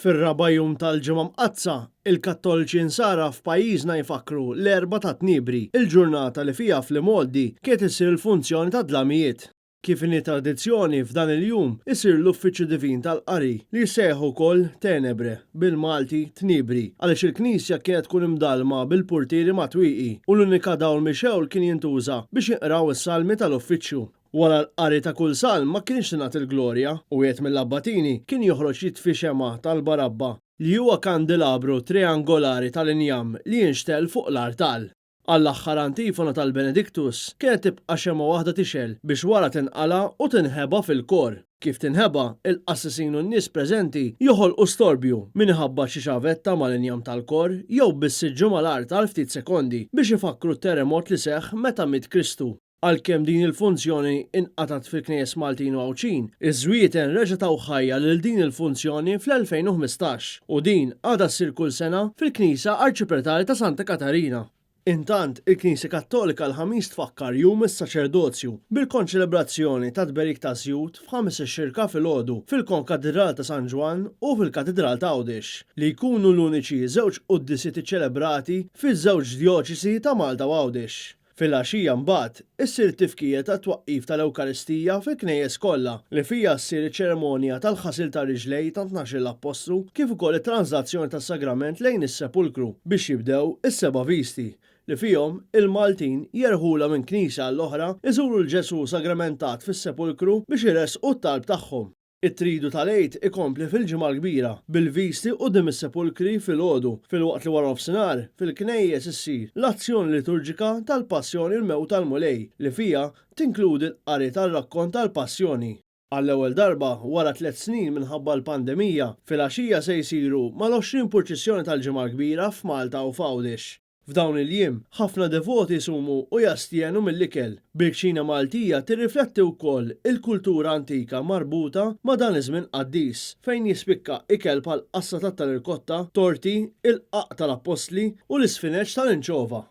Fir-raba' jum tal-ġimgħa mqazza, il-Kattoliċi nsara f'pajjiżna jfakru l-4 ta' Tniebri, il-ġurnata li fiha fl-Imoddi kienet issir il-funzjoni ta' dlamijiet. Kif inhi tradizzjoni f'dan il-jum isir l-uffiċċju divin tal-qari li jsejħu wkoll Tenebre bil-Malti Tniebri għaliex il-Knisja kienet tkun imdallma bil-purtieri matwieqi u l-unika dawl mixewl kien jintuża biex jinqraw is-salmi tal-uffiċċju. Wara l-qari ta' kull salm ma kienx tingħat il-glorja u wieħed mill-abbatini kien joħroġ jitfi xema tal-barabba li huwa kandelabru triangolari tal-injam li jinxtel fuq l-artal. Għall-aħħar antifona tal-Benedictus kienet tibqa' xema waħda tixel biex wara tinqala u tinħeba fil-kor. Kif tinħeba, il-qassisin u n-nies preżenti joħolqu storbju minħabba xi xavetta mal-injam tal-kor jew bissiġġu mal-artal ftit sekondi biex ifakru t-terremot li seħħ meta miet Kristu. Għalkemm din il-funzjoni inqatat fil-Knies Maltin u Għawċin, iż-żwieten reġa' taw ħajja lil din il-funzjoni fl-2015 u din għadha ssir kull sena fil-Knisja Arċipretali ta' Santa Katarina. Intant, il-Knisja Kattolika l-ħamis tfakkar jum is-saċerdozju bil-konċelebrazzjoni ta' tberik ta' żjud f'ħames ix-xirka filgħodu fil-Konkatedral ta' San Ġwan u fil-Katedral ta' Għawdex li jkunu l-uniċi żewġ qudiesiet iċċelebrati fiż-żewġ djoċesi ta' Malta u Għawdex. Fil-għaxija mbagħad issir tifkija ta' twaqqif tal-Ewkaristija fil-knejjes kollha li fija ssir iċ-ċerimonja tal-ħasil ta' riġlej ta' 12 apostlu kif ukoll it-translazzjoni tas-sagrament lejn is-sepulkru biex jibdew is-seba' visti li fihom il-Maltin jerħula minn knisja għall-oħra iżuru l-Ġesu sagramentat fis-sepulkru biex iresqu t-talb tagħhom. It-tridu tal-għid ikompli fil-ġimgħa l-kbira bil-visti quddiem is-sepulkri filgħodu fil-waqt li wara nofsinhar fil-knejjes issir l-azzjoni liturġika tal-Passjoni l-Mewt tal-Mulej li fiha tinkludi l-qari tar-rakkont tal-Passjoni. Għall-ewwel darba wara 3 snin minħabba l-pandemija fil-għaxija se jsiru mal-20 purċissjoni tal-ġimgħa l-kbira f'Malta u f'Għawdex. F'dawn il-jiem, ħafna devoti jsumu u jastienu mill-ikel. Bil-kċina Maltija tirrifletti wkoll il-kultura antika marbuta ma' dan iż-żmien qaddis fejn jispikka ikel bħal qassa tat-tal-irkotta, torti, il-qaq tal-apostli u l-isfineġġ tal-inċova.